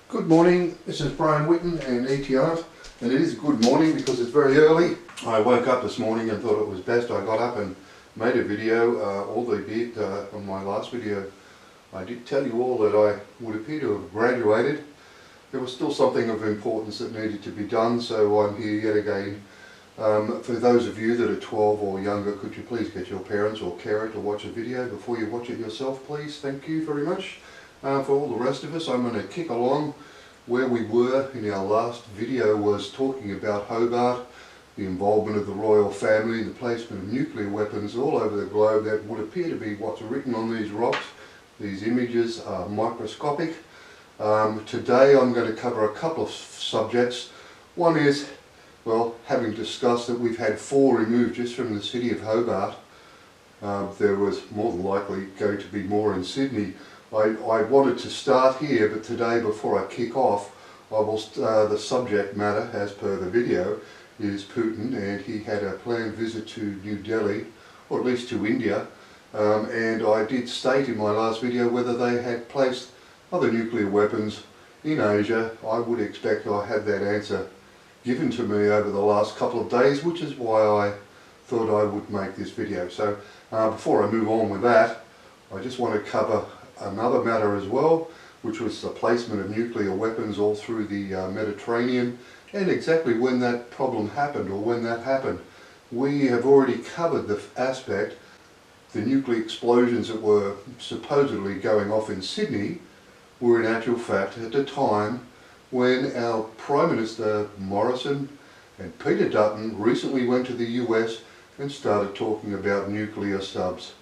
Good morning, this is Brian Whitten and ETR, and it is good morning because it's very early. I woke up this morning and thought it was best I got up and made a video, albeit on my last video I did tell you all that I would appear to have graduated. There was still something of importance that needed to be done, so I'm here yet again. For those of you that are 12 or younger, could you please get your parents or carer to watch a video before you watch it yourself, please? Thank you very much. For all the rest of us, I'm going to kick along. Where we were in our last video was talking about Hobart, the involvement of the royal family, the placement of nuclear weapons all over the globe. That would appear to be what's written on these rocks. These images are microscopic. Today I'm going to cover a couple of subjects. One is, well, having discussed that we've had 4 removed just from the city of Hobart, there was more than likely going to be more in Sydney. I wanted to start here, but today, before I kick off, the subject matter, as per the video, is Putin, and he had a planned visit to New Delhi, or at least to India, and I did state in my last video whether they had placed other nuclear weapons in Asia. I would expect I had that answer given to me over the last couple of days, which is why I thought I would make this video. So before I move on with that, I just want to cover another matter as well, which was the placement of nuclear weapons all through the Mediterranean, and exactly when that problem happened, or when that happened. We have already covered the aspect, the nuclear explosions that were supposedly going off in Sydney were in actual fact at the time when our Prime Minister Morrison and Peter Dutton recently went to the US and started talking about nuclear subs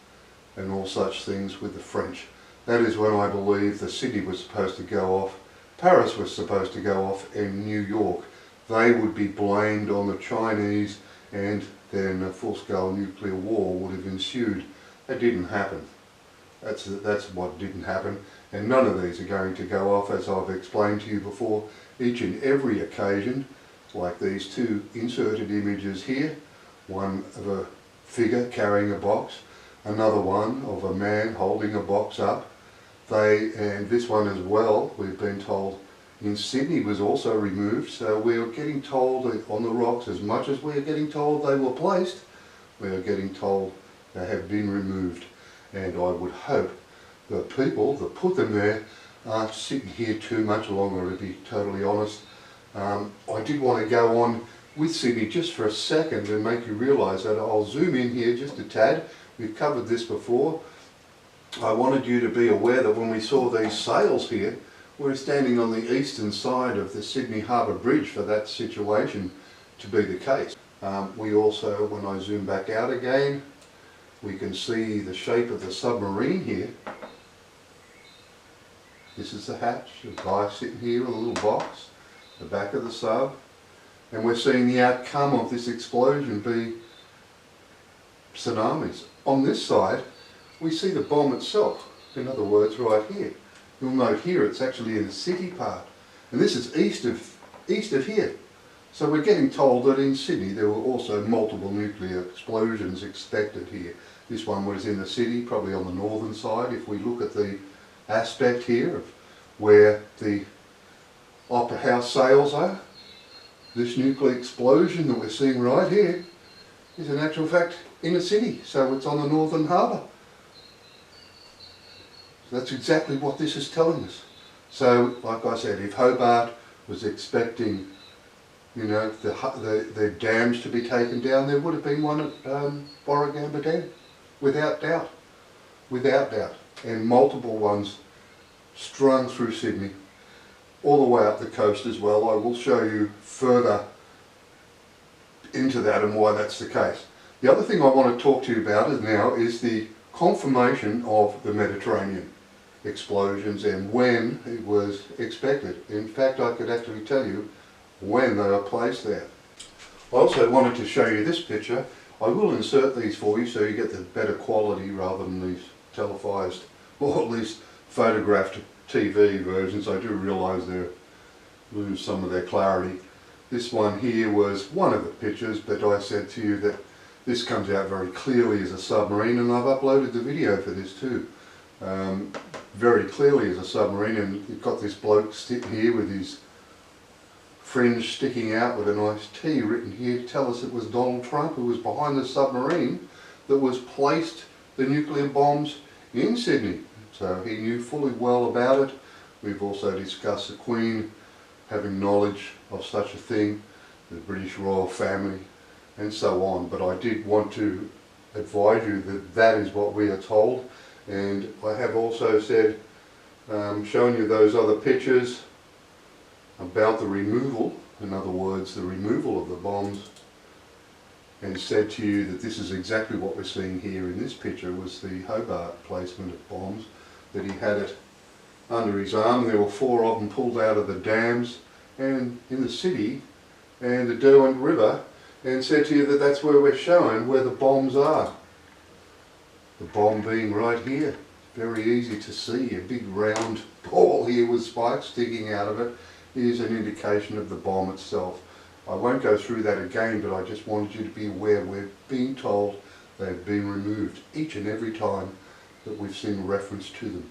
and all such things with the French. That is when I believe the Sydney was supposed to go off, Paris was supposed to go off, and New York. They would be blamed on the Chinese, and then a full-scale nuclear war would have ensued. That didn't happen. That's what didn't happen, and none of these are going to go off, as I've explained to you before. Each and every occasion, like these 2 inserted images here, one of a figure carrying a box, another one of a man holding a box up. And this one as well, we've been told in Sydney, was also removed. So we're getting told on the rocks, as much as we're getting told they were placed, we are getting told they have been removed. And I would hope the people that put them there aren't sitting here too much longer, to be totally honest. I did want to go on with Sydney just for a second and make you realise that. I'll zoom in here just a tad. We've covered this before. I wanted you to be aware that when we saw these sails here, we're standing on the eastern side of the Sydney Harbour Bridge for that situation to be the case. We also, when I zoom back out again, we can see the shape of the submarine here. This is the hatch, a guy sitting here with a little box, the back of the sub, and we're seeing the outcome of this explosion be tsunamis. On this side, we see the bomb itself, in other words, right here. You'll note here it's actually in the city part, and this is east of here. So we're getting told that in Sydney there were also multiple nuclear explosions expected here. This one was in the city, probably on the northern side. If we look at the aspect here of where the Opera House sails are, this nuclear explosion that we're seeing right here is in actual fact in the city, so it's on the northern harbour. So that's exactly what this is telling us. So, like I said, if Hobart was expecting, you know, the dams to be taken down, there would have been one at Borragamba Dam, without doubt, and multiple ones strung through Sydney, all the way up the coast as well. I will show you further into that and why that's the case. The other thing I want to talk to you about is the confirmation of the Mediterranean explosions and when it was expected. In fact, I could actually tell you when they are placed there. I also wanted to show you this picture. I will insert these for you so you get the better quality rather than these televised, or at least photographed TV versions. I do realise they lose some of their clarity. This one here was one of the pictures, but I said to you that this comes out very clearly as a submarine, and I've uploaded the video for this too. very clearly as a submarine, and you've got this bloke sitting here with his fringe sticking out with a nice T written here to tell us it was Donald Trump who was behind the submarine that was placed the nuclear bombs in Sydney. So he knew fully well about it. We've also discussed the Queen having knowledge of such a thing, the British royal family, and so on. But I did want to advise you that that is what we are told, and I have also said, shown you those other pictures about the removal, in other words the removal of the bombs, and said to you that this is exactly what we're seeing here in this picture was the Hobart placement of bombs, that he had it under his arm. There were 4 of them pulled out of the dams and in the city and the Derwent River, and said to you that that's where we're showing where the bombs are. The bomb being right here. Very easy to see, a big round ball here with spikes sticking out of it is an indication of the bomb itself. I won't go through that again, but I just wanted you to be aware we're being told they've been removed each and every time that we've seen reference to them.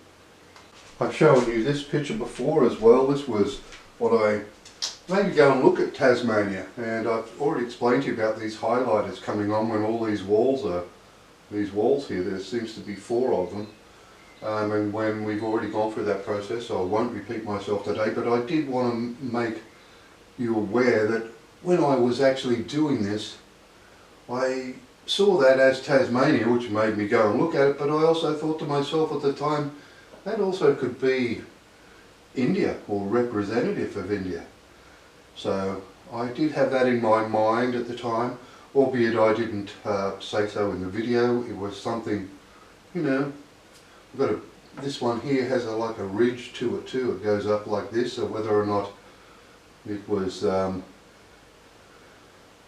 I've shown you this picture before as well. This was what I maybe go and look at Tasmania, and I've already explained to you about these highlighters coming on when all these walls are, these walls here, there seems to be 4 of them. And when we've already gone through that process, so I won't repeat myself today, but I did want to make you aware that when I was actually doing this, I saw that as Tasmania, which made me go and look at it, but I also thought to myself at the time, that also could be India, or representative of India. So I did have that in my mind at the time, albeit I didn't say so in the video. It was something, you know, this one here has like a ridge to it too. It goes up like this, so whether or not it was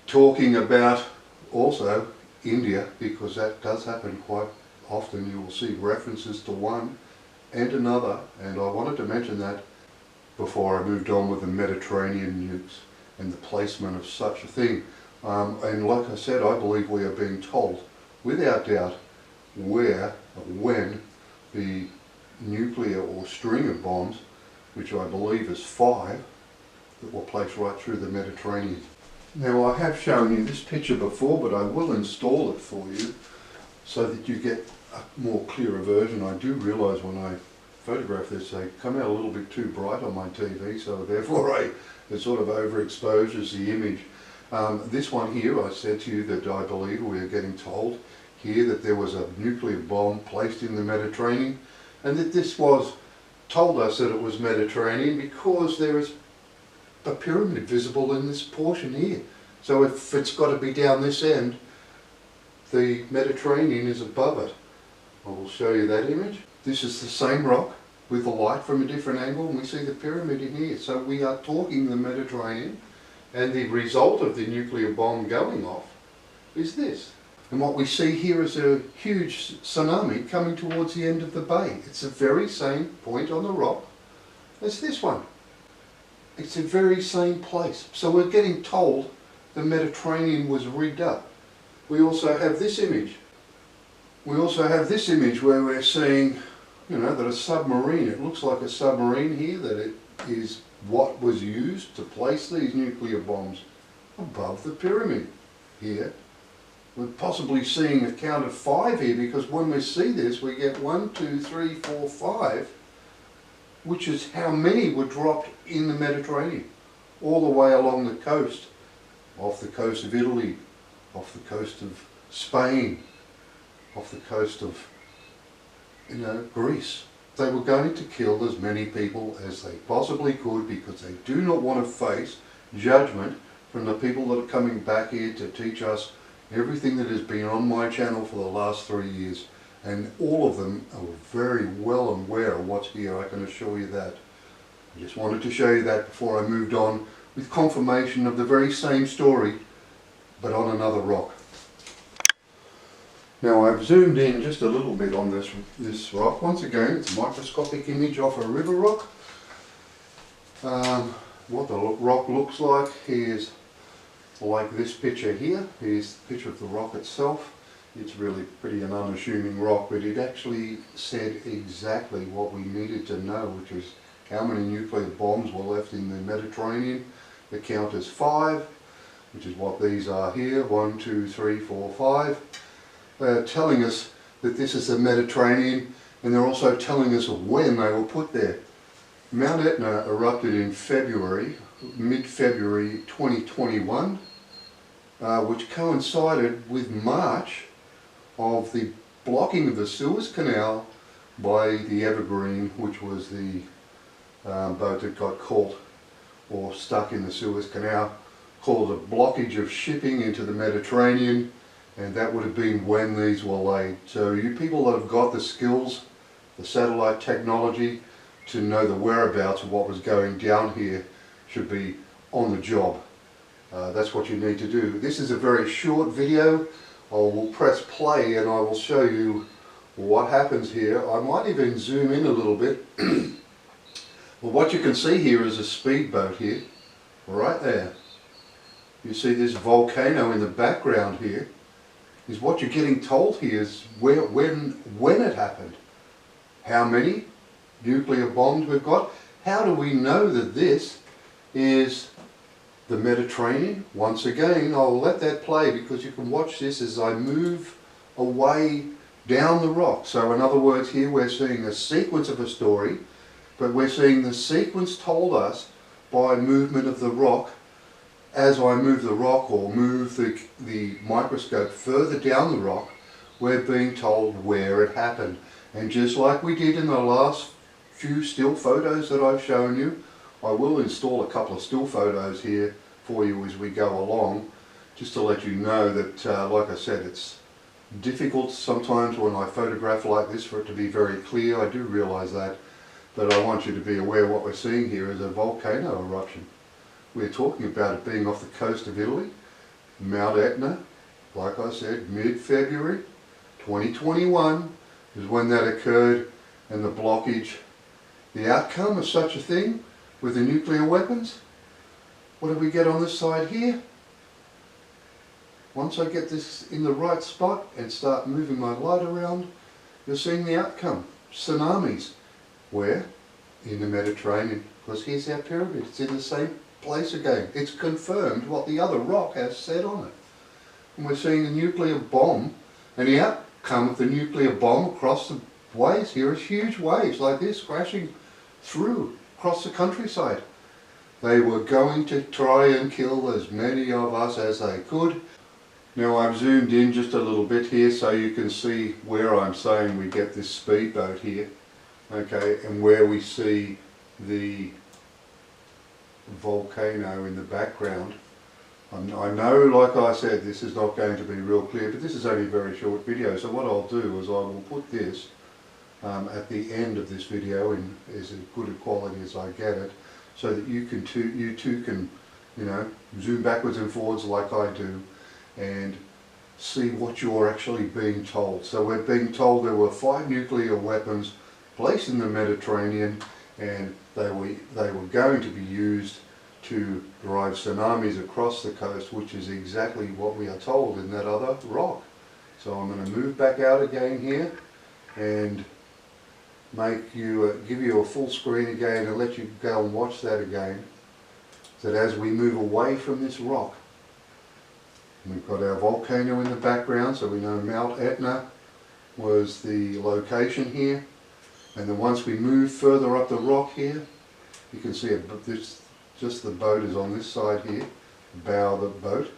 talking about also India, because that does happen quite often. You will see references to one and another, and I wanted to mention that before I moved on with the Mediterranean nukes and the placement of such a thing. And like I said, I believe we are being told without doubt where, when the nuclear or string of bombs, which I believe is 5, that were placed right through the Mediterranean. Now I have shown you this picture before, but I will install it for you so that you get a more clearer version. I do realise when I photograph this they come out a little bit too bright on my TV, so therefore it sort of overexposes the image. This one here, I said to you that I believe we are getting told here that there was a nuclear bomb placed in the Mediterranean, and that this was told us that it was Mediterranean because there is a pyramid visible in this portion here. So if it's got to be down this end, the Mediterranean is above it. I will show you that image. This is the same rock with the light from a different angle, and we see the pyramid in here. So we are talking the Mediterranean, and the result of the nuclear bomb going off is this. And what we see here is a huge tsunami coming towards the end of the bay. It's the very same point on the rock as this one. It's the very same place. So we're getting told the Mediterranean was rigged up. We also have this image. We also have this image where we're seeing, you know, that a submarine, it looks like a submarine here, that it is what was used to place these nuclear bombs above the pyramid here. We're possibly seeing a count of 5 here, because when we see this we get 1, 2, 3, 4, 5, which is how many were dropped in the Mediterranean, all the way along the coast, off the coast of Italy, off the coast of Spain, off the coast of, you know, Greece. They were going to kill as many people as they possibly could, because they do not want to face judgment from the people that are coming back here to teach us everything that has been on my channel for the last 3 years. And all of them are very well aware of what's here, I can assure you that. I just wanted to show you that before I moved on with confirmation of the very same story, but on another rock. Now I've zoomed in just a little bit on this rock. Once again, it's a microscopic image off a river rock. What the rock looks like is like this picture here. Here's the picture of the rock itself. It's really pretty an unassuming rock, but it actually said exactly what we needed to know, which is how many nuclear bombs were left in the Mediterranean. The count is 5, which is what these are here, 1, 2, 3, 4, 5. They're telling us that this is the Mediterranean, and they're also telling us when they were put there. Mount Aetna erupted in February, mid-February 2021, which coincided with March of the blocking of the Suez Canal by the Evergreen, which was the boat that got caught or stuck in the Suez Canal, called a blockage of shipping into the Mediterranean, and that would have been when these were laid. So you people that have got the skills, the satellite technology, to know the whereabouts of what was going down here should be on the job. That's what you need to do. This is a very short video. I will press play and I will show you what happens here. I might even zoom in a little bit. Well, what you can see here is a speedboat here, right there. You see this volcano in the background here. Is what you're getting told here is when it happened. How many nuclear bombs we've got. How do we know that this is the Mediterranean? Once again, I'll let that play because you can watch this as I move away down the rock. So in other words, here we're seeing a sequence of a story, but we're seeing the sequence told us by movement of the rock. As I move the rock or move the microscope further down the rock, we're being told where it happened. And just like we did in the last few still photos that I've shown you, I will install a couple of still photos here for you as we go along, just to let you know that, like I said, it's difficult sometimes when I photograph like this for it to be very clear. I do realise that, but I want you to be aware what we're seeing here is a volcano eruption. We're talking about it being off the coast of Italy, Mount Aetna, like I said, mid-February 2021 is when that occurred, and the blockage. The outcome of such a thing with the nuclear weapons, what do we get on this side here? Once I get this in the right spot and start moving my light around, you're seeing the outcome. Tsunamis. Where? In the Mediterranean. Because here's our pyramid. It's in the same place again. It's confirmed what the other rock has said on it. And we're seeing the nuclear bomb, and the outcome of the nuclear bomb across the waves here is huge waves like this crashing through across the countryside. They were going to try and kill as many of us as they could. Now I've zoomed in just a little bit here so you can see where I'm saying we get this speedboat here, okay, and where we see the volcano in the background. I know, like I said, this is not going to be real clear, but this is only a very short video, so what I'll do is I will put this at the end of this video in as good a quality as I get it, so that you too can, you know, zoom backwards and forwards like I do and see what you're actually being told. So we're being told there were 5 nuclear weapons placed in the Mediterranean, and they were going to be used to drive tsunamis across the coast, which is exactly what we are told in that other rock. So I'm going to move back out again here and give you a full screen again and let you go and watch that again. So that as we move away from this rock, we've got our volcano in the background, so we know Mount Aetna was the location here. And then once we move further up the rock here, you can see just the boat is on this side here, the bow of the boat.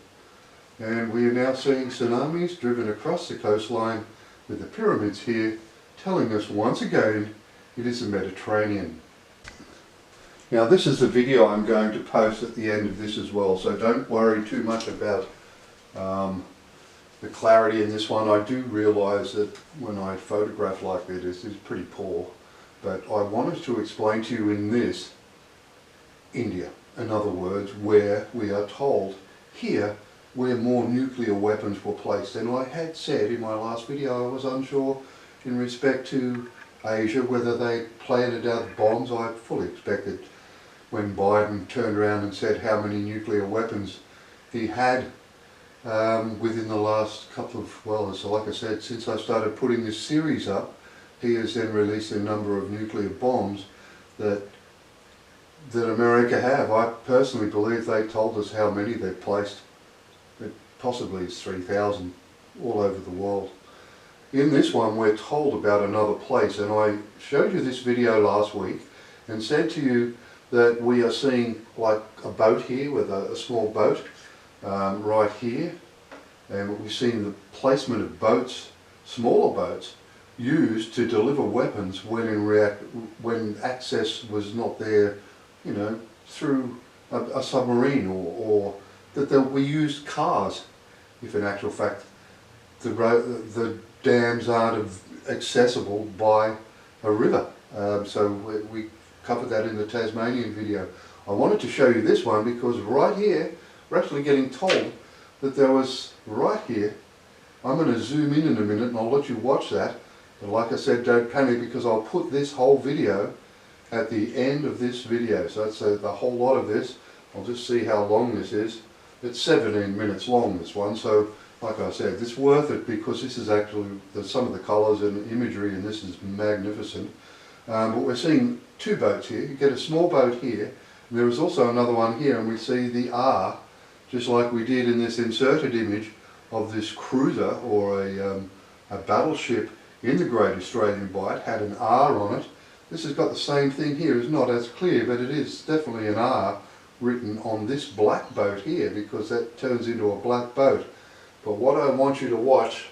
And we are now seeing tsunamis driven across the coastline with the pyramids here, telling us once again it is the Mediterranean. Now this is the video I'm going to post at the end of this as well, so don't worry too much about the clarity in this one. I do realise that when I photograph like this, it's pretty poor, but I wanted to explain to you in this, India, in other words, where we are told here where more nuclear weapons were placed. And I had said in my last video I was unsure in respect to Asia whether they planted out bombs. I fully expected when Biden turned around and said how many nuclear weapons he had within the last couple of, well, so like I said, since I started putting this series up, he has then released a number of nuclear bombs that America have. I personally believe they told us how many they've placed. It possibly is 3,000 all over the world. In this one we're told about another place, and I showed you this video last week and said to you that we are seeing like a boat here with a small boat right here, and we've seen the placement of boats, smaller boats, used to deliver weapons when access was not there, you know, through a submarine, or that we used cars, if in actual fact the dams aren't accessible by a river. So we covered that in the Tasmanian video. I wanted to show you this one because right here we're actually getting told that there was right here. I'm going to zoom in a minute and I'll let you watch that. But like I said, don't panic, because I'll put this whole video at the end of this video. So that's the whole lot of this. I'll just see how long this is. It's 17 minutes long, this one. So like I said, it's worth it because this is actually some of the colours and imagery, and this is magnificent. But we're seeing two boats here. You get a small boat here, and there is also another one here, and we see the R, just like we did in this inserted image of this cruiser or a battleship in the Great Australian Bight, had an R on it. This has got the same thing here. It's not as clear, but it is definitely an R written on this black boat here, because that turns into a black boat. But what I want you to watch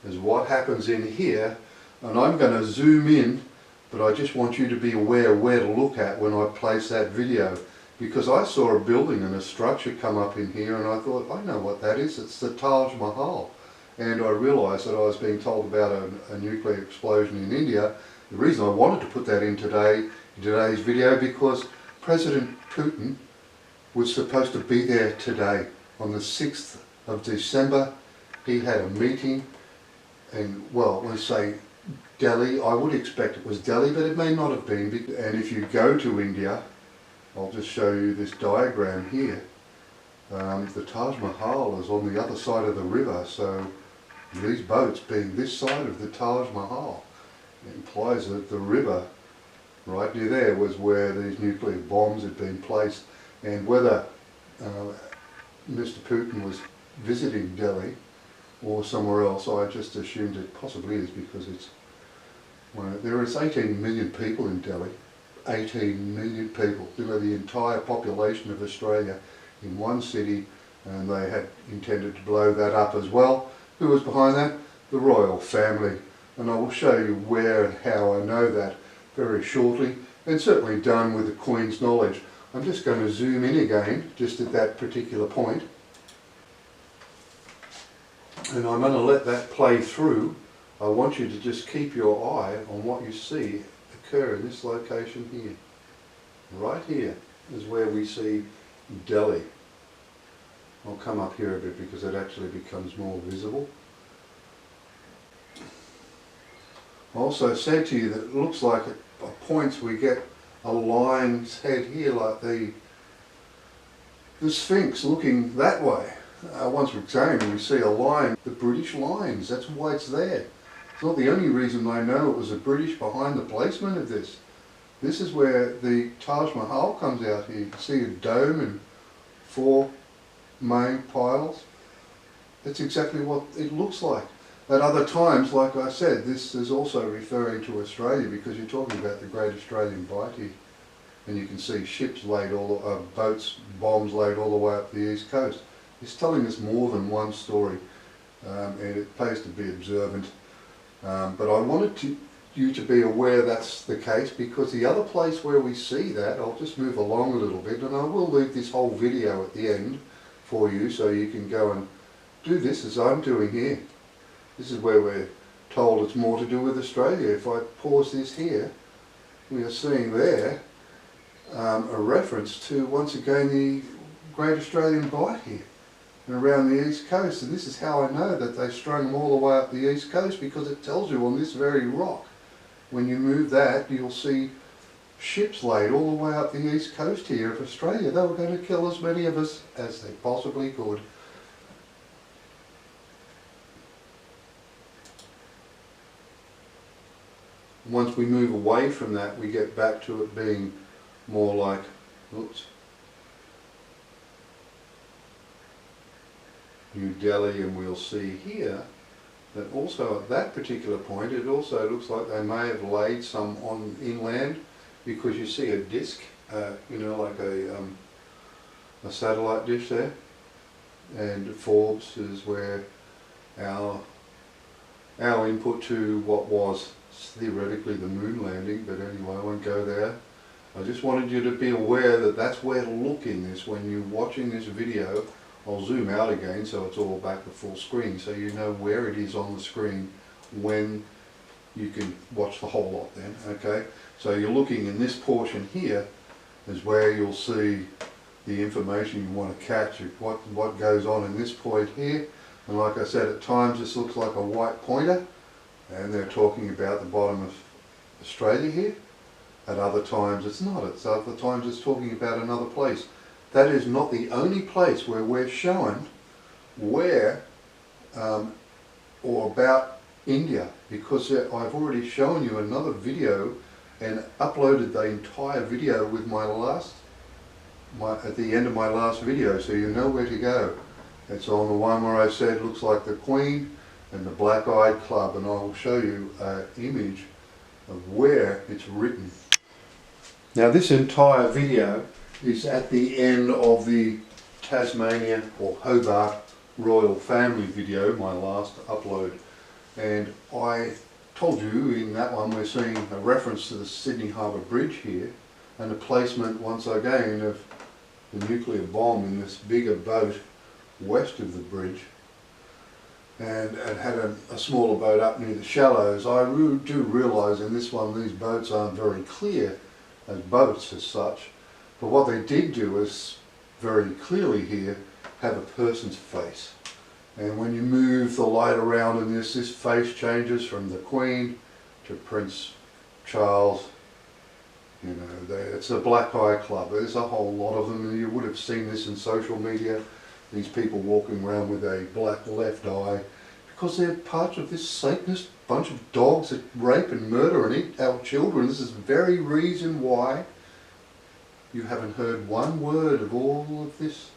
is what happens in here, and I'm going to zoom in, but I just want you to be aware where to look at when I place that video, because I saw a building and a structure come up in here and I thought, I know what that is, it's the Taj Mahal. And I realised that I was being told about a nuclear explosion in India. The reason I wanted to put that in today's video, because President Putin was supposed to be there today on the 6th of December. He had a meeting in, well, let's say Delhi. I would expect it was Delhi, but it may not have been. And if you go to India, I'll just show you this diagram here. The Taj Mahal is on the other side of the river, so these boats being this side of the Taj Mahal, it implies that the river right near there was where these nuclear bombs had been placed. And whether Mr. Putin was visiting Delhi or somewhere else, I just assumed it possibly is, because it's, well, there is 18 million people in Delhi. 18 million people, you know, the entire population of Australia in one city, and they had intended to blow that up as well. Who was behind that? The royal family. And I will show you where and how I know that very shortly, and certainly done with the Queen's knowledge. I'm just going to zoom in again, just at that particular point. And I'm going to let that play through. I want you to just keep your eye on what you see occur in this location here. Right here is where we see Delhi. I'll come up here a bit because it actually becomes more visible. I also said to you that it looks like at points we get a lion's head here, like the Sphinx looking that way. Once we're saying we see a lion, the British lions, that's why it's there. It's not the only reason I know it was the British behind the placement of this. This is where the Taj Mahal comes out here. You can see a dome and 4 main piles. That's exactly what it looks like. At other times, like I said, this is also referring to Australia, because you're talking about the Great Australian Bight here. And you can see ships laid boats, bombs laid all the way up the east coast. It's telling us more than one story, and it pays to be observant. But I wanted you to be aware that's the case, because the other place where we see that, I'll just move along a little bit, and I will leave this whole video at the end for you so you can go and do this as I'm doing here. This is where we're told it's more to do with Australia. If I pause this here, we are seeing there a reference to, once again, the Great Australian Bight here and around the east coast. And this is how I know that they strung them all the way up the east coast, because it tells you on this very rock, when you move that, you'll see ships laid all the way up the east coast here of Australia. They were going to kill as many of us as they possibly could. once we move away from that, we get back to it being more like, oops, New Delhi, and we'll see here that also at that particular point it also looks like they may have laid some on inland, because you see a disc, you know, like a satellite dish there, and Forbes is where our input to what was theoretically the moon landing, but anyway, I won't go there. I just wanted you to be aware that that's where to look in this when you're watching this video. I'll zoom out again so it's all back to full screen, so you know where it is on the screen when you can watch the whole lot then, okay? So you're looking in this portion here is where you'll see the information you want to catch, what goes on in this point here. And like I said, at times this looks like a white pointer, and they're talking about the bottom of Australia here. At other times it's not. At other times it's talking about another place. That is not the only place where we're showing where or about India, because I've already shown you another video and uploaded the entire video with at the end of my last video, so you know where to go. It's on the one where I said looks like the Queen and the Black-Eyed Club, and I will show you an image of where it's written. Now this entire video is at the end of the Tasmania or Hobart Royal Family video, my last upload. And I told you in that one we're seeing a reference to the Sydney Harbour Bridge here, and a placement once again of the nuclear bomb in this bigger boat west of the bridge. And it had a smaller boat up near the shallows. I do realise in this one these boats aren't very clear as boats as such. But what they did do is, very clearly here, have a person's face. And when you move the light around in this face changes from the Queen to Prince Charles. You know, it's a Black-Eye Club. There's a whole lot of them. You would have seen this in social media. These people walking around with a black left eye, because they're part of this Satanist bunch of dogs that rape and murder and eat our children. This is the very reason why you haven't heard one word of all of this,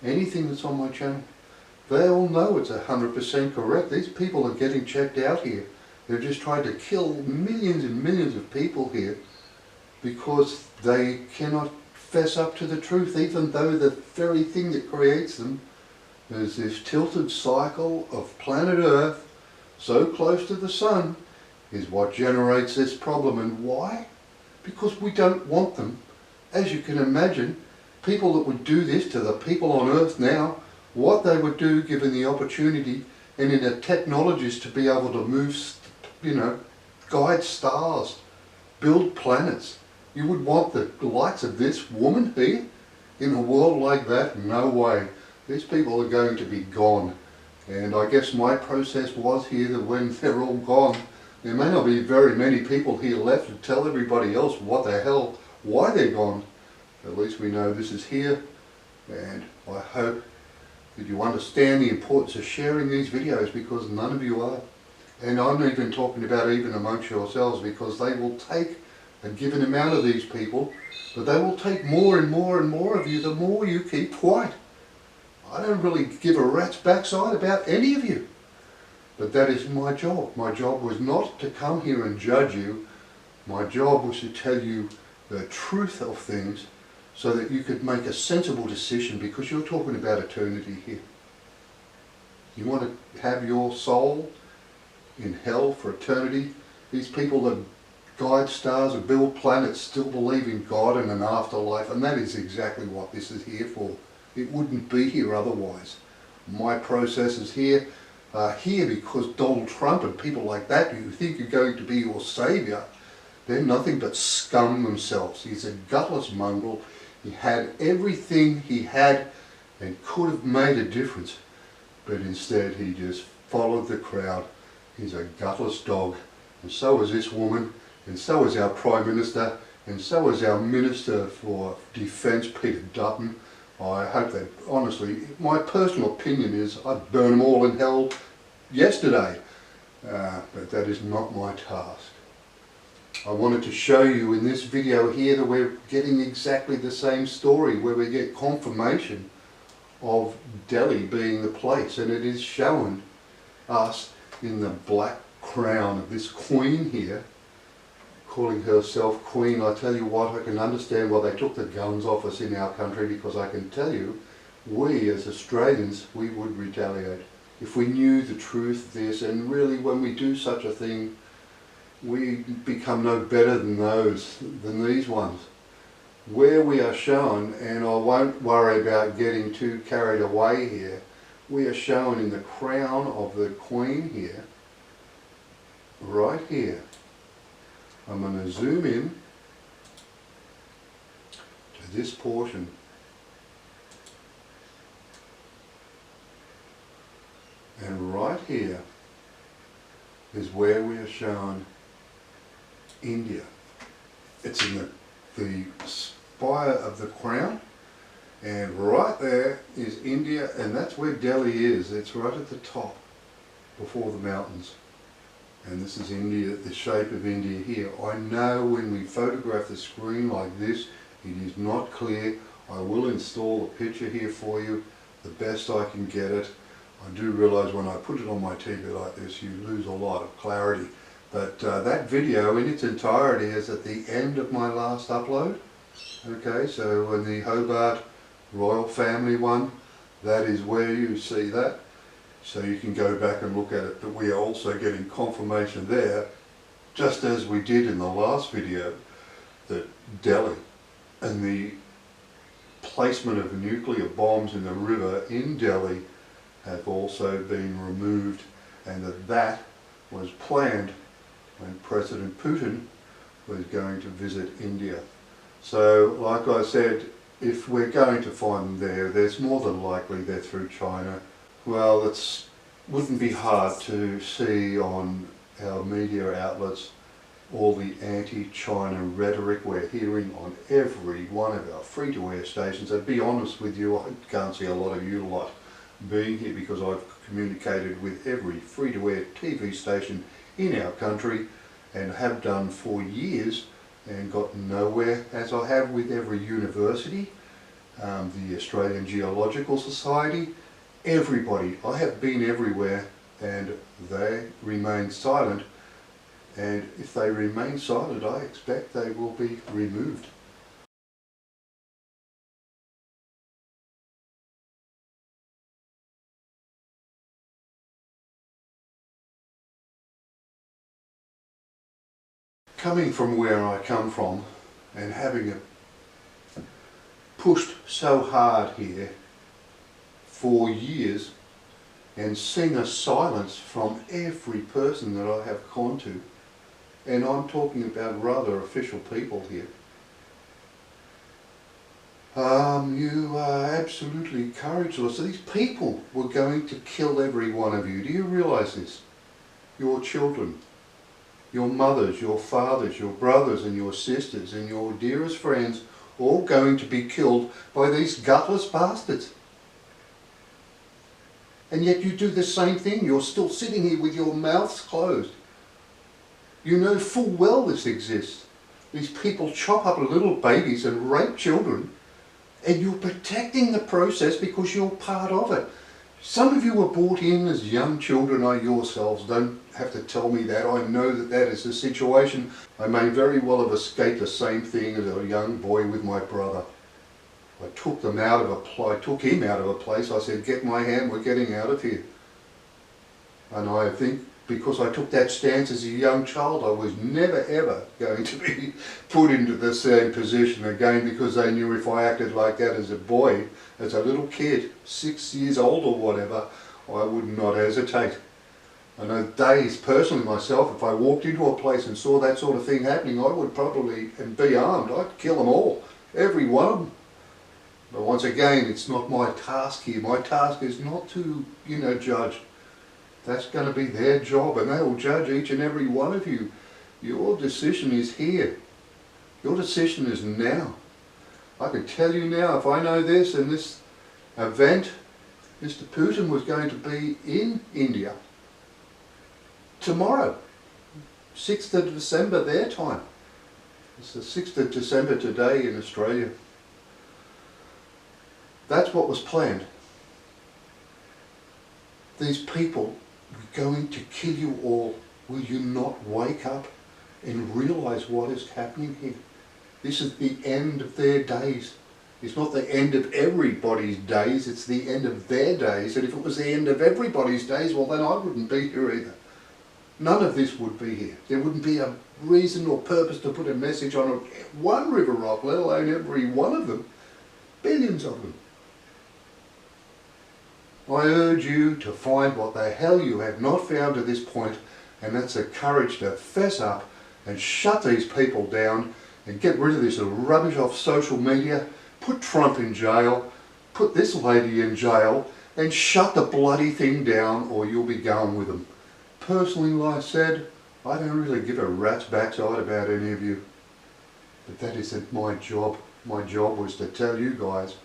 anything that's on my channel. They all know it's 100% correct. These people are getting checked out here. They're just trying to kill millions and millions of people here because they cannot fess up to the truth, even though the very thing that creates them is this tilted cycle of planet Earth so close to the sun is what generates this problem. And why? Because we don't want them. As you can imagine, people that would do this to the people on Earth now, what they would do given the opportunity and in the technologies to be able to move, you know, guide stars, build planets. You would want the likes of this woman here in a world like that? No way. These people are going to be gone. And I guess my process was here that when they're all gone, there may not be very many people here left to tell everybody else what the hell, why they're gone. At least we know this is here, and I hope that you understand the importance of sharing these videos, because none of you are. And I'm even talking about even amongst yourselves, because they will take a given amount of these people, but they will take more and more and more of you the more you keep quiet. I don't really give a rat's backside about any of you. But that is my job. My job was not to come here and judge you. My job was to tell you the truth of things so that you could make a sensible decision, because you're talking about eternity here. You want to have your soul in hell for eternity? These people that guide stars and build planets still believe in God and an afterlife, and that is exactly what this is here for. It wouldn't be here otherwise. My processes here are here because Donald Trump and people like that who think are going to be your saviour, they're nothing but scum themselves. He's a gutless mongrel. He had everything he had and could have made a difference, but instead he just followed the crowd. He's a gutless dog, and so is this woman, and so is our Prime Minister, and so is our Minister for Defence, Peter Dutton. I hope that, honestly, my personal opinion is I'd burn them all in hell yesterday, but that is not my task. I wanted to show you in this video here that we're getting exactly the same story, where we get confirmation of Delhi being the place, and it is shown us in the black crown of this queen here, calling herself queen. I tell you what, I can understand why they took the guns off us in our country, because I can tell you, we as Australians, we would retaliate if we knew the truth of this. And really, when we do such a thing, we become no better than these ones. Where we are shown, and I won't worry about getting too carried away here, we are shown in the crown of the queen here, right here. I'm going to zoom in to this portion. And right here is where we are shown India. It's in the spire of the crown, and right there is India, and that's where Delhi is. It's right at the top before the mountains. And this is India, the shape of India here. I know when we photograph the screen like this, it is not clear. I will install a picture here for you, the best I can get it. I do realise when I put it on my TV like this, you lose a lot of clarity. But that video in its entirety is at the end of my last upload. Okay, so in the Hobart Royal Family one, that is where you see that. So you can go back and look at it. But we are also getting confirmation there, just as we did in the last video, that Delhi and the placement of nuclear bombs in the river in Delhi have also been removed, and that was planned when President Putin was going to visit India. So, like I said, if we're going to find them there's more than likely they're through China. Well, it wouldn't be hard to see on our media outlets all the anti-China rhetoric we're hearing on every one of our free-to-air stations. And to be honest with you, I can't see a lot of you lot being here, because I've communicated with every free-to-air TV station in our country and have done for years and got nowhere, as I have with every university, the Australian Geological Society, everybody. I have been everywhere and they remain silent, and if they remain silent, I expect they will be removed. Coming from where I come from, and having it pushed so hard here for years, and seeing a silence from every person that I have gone to, and I'm talking about rather official people here, you are absolutely courageous. So these people were going to kill every one of you. Do you realise this? Your children, your mothers, your fathers, your brothers and your sisters and your dearest friends, all going to be killed by these gutless bastards. And yet you do the same thing. You're still sitting here with your mouths closed. You know full well this exists. These people chop up little babies and rape children, and you're protecting the process because you're part of it. Some of you were brought in as young children yourselves. Don't have to tell me that. I know that that is the situation. I may very well have escaped the same thing as a young boy with my brother. I took him out of a place. I said, "Get my hand, we're getting out of here." And I think because I took that stance as a young child, I was never ever going to be put into the same position again, because they knew if I acted like that as a boy, as a little kid, 6 years old or whatever, I would not hesitate. I know days, personally myself, if I walked into a place and saw that sort of thing happening, I would probably be armed. I'd kill them all, every one of them. But once again, it's not my task here. My task is not to, judge. That's going to be their job, and they will judge each and every one of you. Your decision is here. Your decision is now. I can tell you now, if I know this, and this event, Mr. Putin was going to be in India tomorrow, 6th of December their time. It's the 6th of December today in Australia. That's what was planned. These people are going to kill you all. Will you not wake up and realise what is happening here? This is the end of their days. It's not the end of everybody's days, it's the end of their days. And if it was the end of everybody's days, well then I wouldn't be here either. None of this would be here. There wouldn't be a reason or purpose to put a message on one river rock, let alone every one of them. Billions of them. I urge you to find what the hell you have not found to this point, and that's the courage to fess up and shut these people down and get rid of this rubbish off social media, put Trump in jail, put this lady in jail, and shut the bloody thing down or you'll be going with them. Personally, like I said, I don't really give a rat's backside about any of you. But that isn't my job. My job was to tell you guys,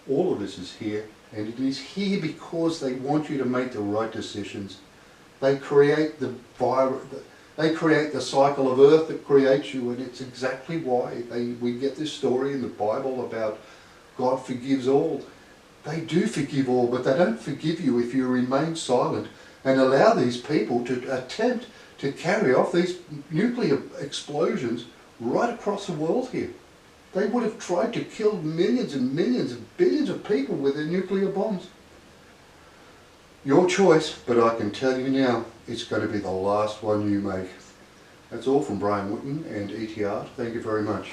all of this is here, and it is here because they want you to make the right decisions. They create the virus, they create the cycle of earth that creates you, and it's exactly why we get this story in the Bible about God forgives all. They do forgive all, but they don't forgive you if you remain silent and allow these people to attempt to carry off these nuclear explosions right across the world here. They would have tried to kill millions and millions and billions of people with their nuclear bombs. Your choice, but I can tell you now, it's going to be the last one you make. That's all from Brian Whitten and ETR. Thank you very much.